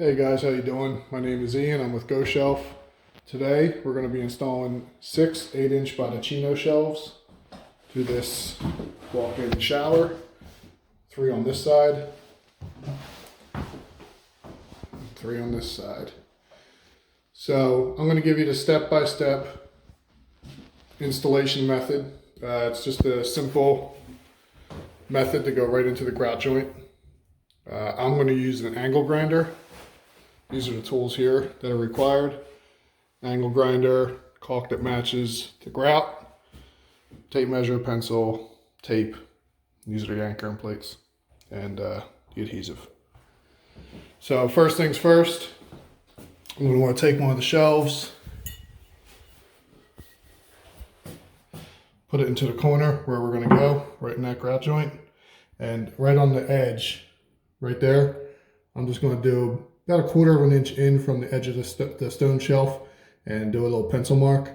Hey guys, how you doing? My name is Ian. I'm with GoShelf. Today we're going to be installing 6 8-inch botticino shelves to this walk-in shower. 3 on this side, 3 on this side. So I'm going to give you the step-by-step installation method. It's just a simple method to go right into the grout joint. I'm going to use an angle grinder. These are the tools here that are required. Angle grinder, caulk that matches the grout, tape measure, pencil, tape. These are the anchoring plates and the adhesive. So first things first, I'm going to want to take one of the shelves, put it into the corner where we're going to go, right in that grout joint. And right on the edge, right there, I'm just going to do about 1/4 of an inch in from the edge of the stone shelf and do a little pencil mark.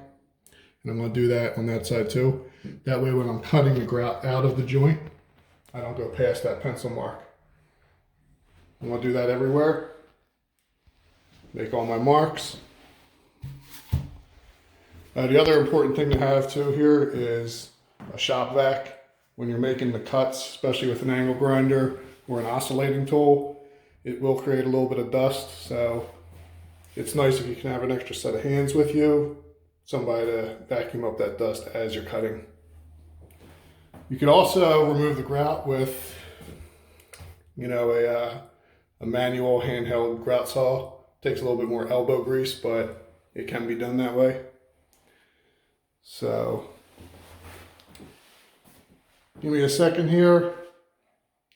And I'm going to do that on that side too. That way when I'm cutting the grout out of the joint, I don't go past that pencil mark. I'm going to do that everywhere. Make all my marks. The other important thing to have too here is a shop vac. When you're making the cuts, especially with an angle grinder or an oscillating tool, it will create a little bit of dust, so it's nice if you can have an extra set of hands with you, somebody to vacuum up that dust as you're cutting. You could also remove the grout with, a manual handheld grout saw. Takes a little bit more elbow grease, but it can be done that way. So, give me a second here.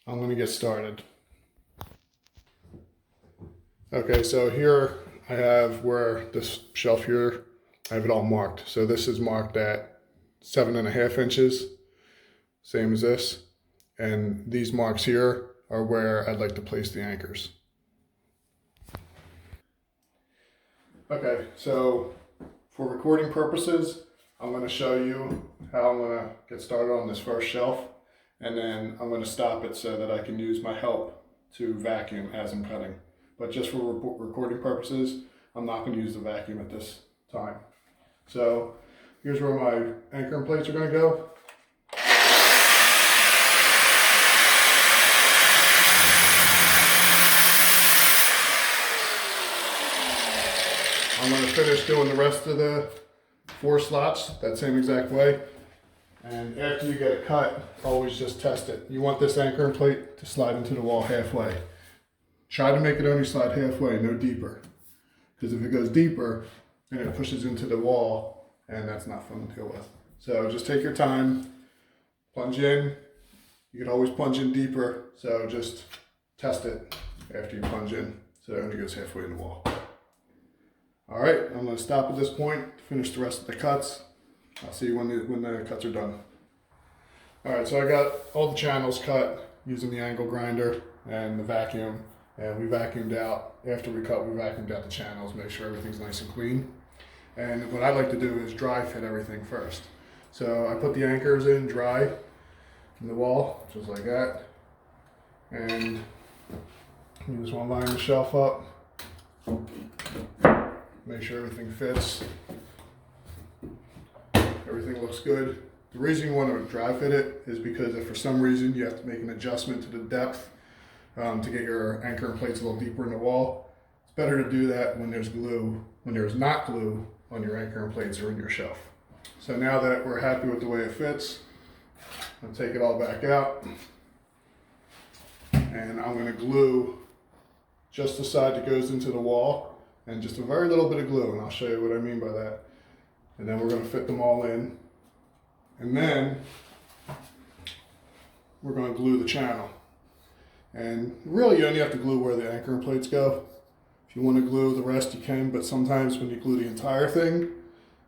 I'm going to get started. Okay, so here I have where this shelf here, I have it all marked. So this is marked at 7.5 inches, same as this. And these marks here are where I'd like to place the anchors. Okay, so for recording purposes, I'm going to show you how I'm going to get started on this first shelf. And then I'm going to stop it so that I can use my help to vacuum as I'm cutting. But just for recording purposes, I'm not going to use the vacuum at this time. So here's where my anchoring plates are going to go. I'm going to finish doing the rest of the 4 slots that same exact way. And after you get it cut, always just test it. You want this anchoring plate to slide into the wall halfway. Try to make it only slide halfway, no deeper. Because if it goes deeper, then it pushes into the wall, and that's not fun to deal with. So just take your time, plunge in. You can always plunge in deeper, so just test it after you plunge in, so it only goes halfway in the wall. All right, I'm going to stop at this point, finish the rest of the cuts. I'll see you when the cuts are done. All right, so I got all the channels cut using the angle grinder and the vacuum. And we vacuumed out, after we cut, we vacuumed out the channels, make sure everything's nice and clean. And what I like to do is dry fit everything first. So I put the anchors in dry in the wall, just like that. And you just want to line the shelf up. Make sure everything fits. Everything looks good. The reason you want to dry fit it is because if for some reason you have to make an adjustment to the depth to get your anchoring plates a little deeper in the wall, it's better to do that when there's glue, when there's not glue on your anchoring plates or in your shelf. So now that we're happy with the way it fits, I'll take it all back out. And I'm going to glue just the side that goes into the wall and just a very little bit of glue, and I'll show you what I mean by that. And then we're going to fit them all in. And then we're going to glue the channel. And really you only have to glue where the anchoring plates go. If you want to glue the rest you can, but sometimes when you glue the entire thing,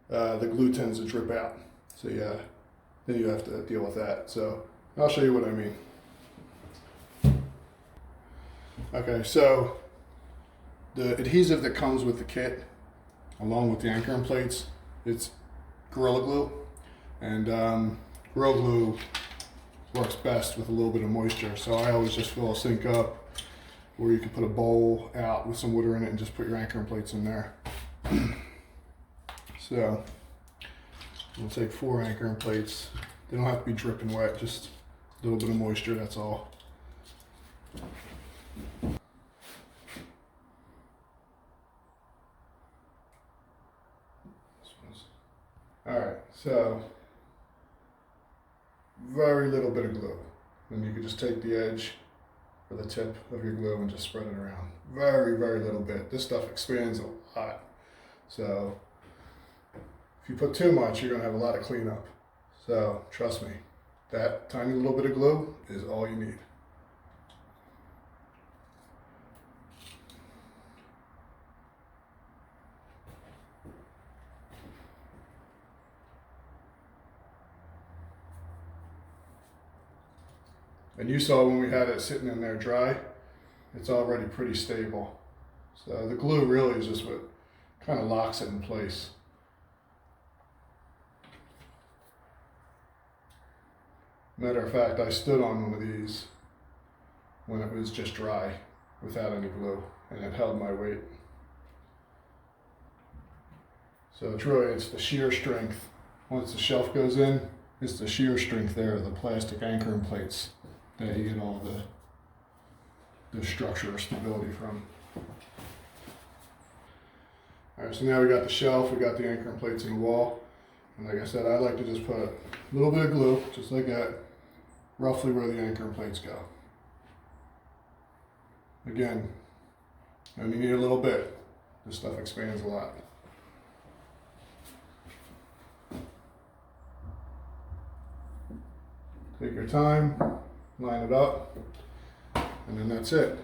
the glue tends to drip out. So yeah, then you have to deal with that. So I'll show you what I mean. Okay, so the adhesive that comes with the kit, along with the anchoring plates, it's Gorilla Glue. And Gorilla Glue works best with a little bit of moisture. So I always just fill a sink up or you can put a bowl out with some water in it and just put your anchoring plates in there. So we'll take 4 anchoring plates. They don't have to be dripping wet, just a little bit of moisture, that's all. Alright, so very little bit of glue. And you can just take the edge or the tip of your glue and just spread it around. Very, very little bit. This stuff expands a lot. So if you put too much, you're going to have a lot of cleanup. So trust me, that tiny little bit of glue is all you need. And you saw when we had it sitting in there dry, it's already pretty stable. So the glue really is just what kind of locks it in place. Matter of fact, I stood on one of these when it was just dry without any glue, and it held my weight. So it's the shear strength. Once the shelf goes in, it's the shear strength there, the plastic anchoring plates, that you get all the structure or stability from. All right, so now we got the shelf, we got the anchoring plates in the wall. And like I said, I like to just put a little bit of glue, just like that, roughly where the anchoring plates go. Again, you only need a little bit. This stuff expands a lot. Take your time, line it up, and then that's it.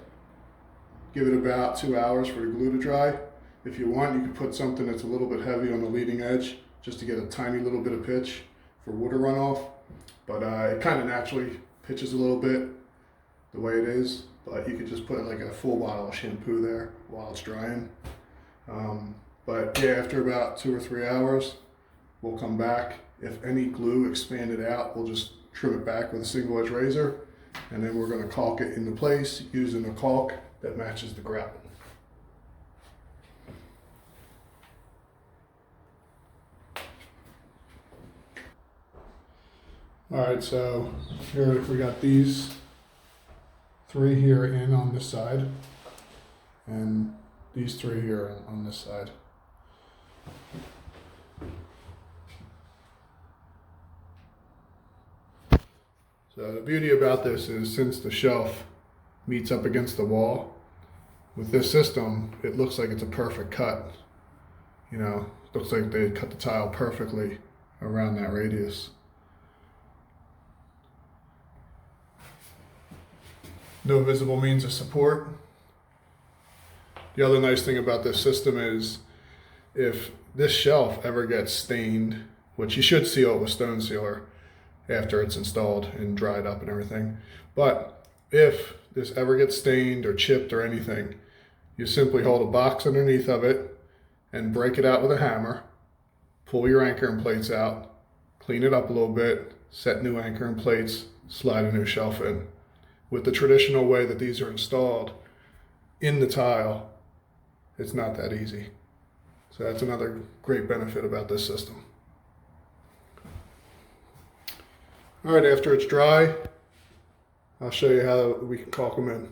Give it about 2 hours for the glue to dry. If you want, you can put something that's a little bit heavy on the leading edge just to get a tiny little bit of pitch for water runoff. But it kind of naturally pitches a little bit the way it is. But you could just put like a full bottle of shampoo there while it's drying. But yeah, after about 2 or 3 hours, we'll come back. If any glue expanded out, we'll just trim it back with a single edge razor. And then we're going to caulk it into place using a caulk that matches the grout. All right, so here we got these 3 here in on this side, and these 3 here on this side. So the beauty about this is, since the shelf meets up against the wall, with this system, it looks like it's a perfect cut. You know, it looks like they cut the tile perfectly around that radius. No visible means of support. The other nice thing about this system is, if this shelf ever gets stained, which you should seal it with stone sealer after it's installed and dried up and everything, but if this ever gets stained or chipped or anything, you simply hold a box underneath of it and break it out with a hammer, pull your anchoring plates out, clean it up a little bit, set new anchoring plates, slide a new shelf in. With the traditional way that these are installed in the tile, it's not that easy. So that's another great benefit about this system. All right, after it's dry, I'll show you how we can caulk them in.